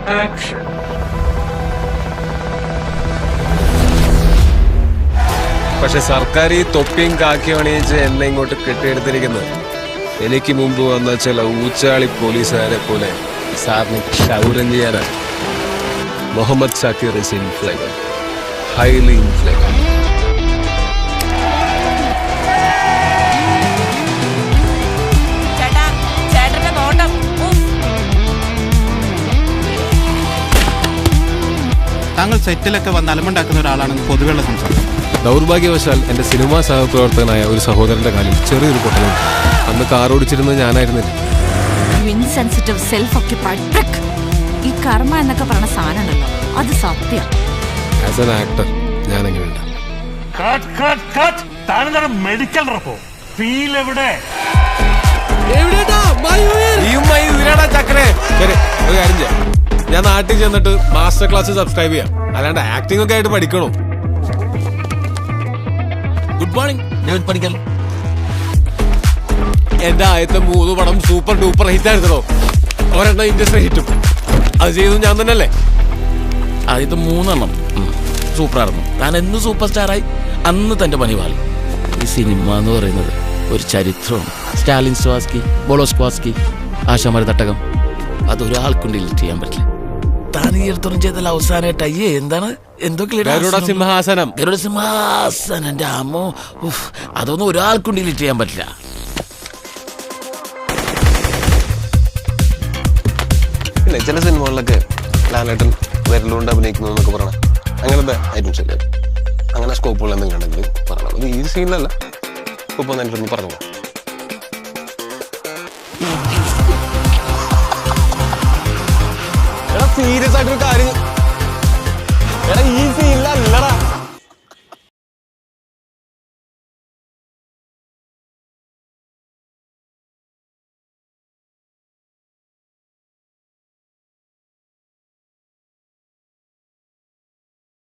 Action. പക്ഷെ സർക്കാർ ഈ തൊപ്പിയും കാക്കിയും അണിയിച്ച് എന്നെ ഇങ്ങോട്ട് കെട്ടിയെടുത്തിരിക്കുന്നത് എനിക്ക് മുമ്പ് വന്ന ചില ഊച്ചാളി പോലീസുകാരെ പോലെ സാറിന് ക്ഷൗരം ചെയ്യാനാണ്. Muhammad Shakir is inflammable, highly inflammable. താങ്കൾ സെറ്റിലൊക്കെ വന്ന് അലമുണ്ടാക്കുന്ന ഒരാളാണെന്ന് പൊതുവെയുള്ള സംസാരം. ദൗർഭാഗ്യവശാൽ എൻ്റെ സിനിമാ സഹപ്രവർത്തകനായ ഒരു സഹോദരന്റെ കാലിൽ ചെറിയൊരു പൊട്ടലുണ്ട്. അന്ന് കാർ ഓടിച്ചിരുന്നത് ഞാനായിരുന്നില്ല. ഈ കർമ്മ എന്നൊക്കെ പറഞ്ഞ സാധനമുണ്ടല്ലോ, അത് സത്യം. ആസ് എൻ ആക്ടർ ഞാൻ എങ്ങനെയുണ്ട്? മെഡിക്കൽ റപ്പോ ഫീൽ എവിടെ? ഞാൻ നാട്ടിൽ ചെന്നിട്ട് മാസ്റ്റർ ക്ലാസ് സബ്സ്ക്രൈബ് ചെയ്യാം, അല്ലാണ്ട് ആക്ടിംഗ് ഒക്കെ ആയിട്ട് പഠിക്കണോ? Good morning. ഞാൻ പഠിക്കാൻ എന്റെ ആദ്യത്തെ 3 പടം സൂപ്പർ ഡൂപ്പർ ഹിറ്റ് ആയിരുന്നോ. ഒരെണ്ണം ഇൻഡസ്ട്രി ഹിറ്റും അത് ചെയ്തു ഞാൻ തന്നെയല്ലേ. ആദ്യത്തെ 3 സൂപ്പറായിരുന്നു. ഞാൻ എന്ന് സൂപ്പർ സ്റ്റാറായി അന്ന് തന്റെ പണി പാളി. ഈ സിനിമ എന്ന് പറയുന്നത് ഒരു ചരിത്രമാണ്. സ്റ്റാലിൻ സ്വാസ്കി, ബോളോസ്ക്വാസ്കി, ആശാമാരി തട്ടകം, അതൊരാൾക്കും ഡിലീറ്റ് ചെയ്യാൻ പറ്റില്ല. താൻ ഈ എടുത്തോളം ചെയ്തല്ല അവസാനമായിട്ട് അയ്യേ എന്താണ് സിംഹാസനം. ഗരുഡ സിംഹാസനം എന്റെ അമ്മോ, അതൊന്നും ഒരാൾക്കും ഡിലീറ്റ് ചെയ്യാൻ പറ്റില്ല. പിന്നെ ചില സിനിമകളിലൊക്കെ ലാലേട്ടൻ വിരലുകൊണ്ട് അഭിനയിക്കുന്നു എന്നൊക്കെ പറയണം. അങ്ങനത്തെ ഐറ്റംസ് ഇല്ലേ, അങ്ങനെ സ്കോപ്പുകൾ എന്തെങ്കിലും ഉണ്ടെങ്കിൽ പറയണം. അത് ഈ സീനിലല്ല, സ്കോപ്പ് എനിക്ക് പറഞ്ഞു. സീരിയസ് ആയിട്ടൊരു കാര്യം, ഈ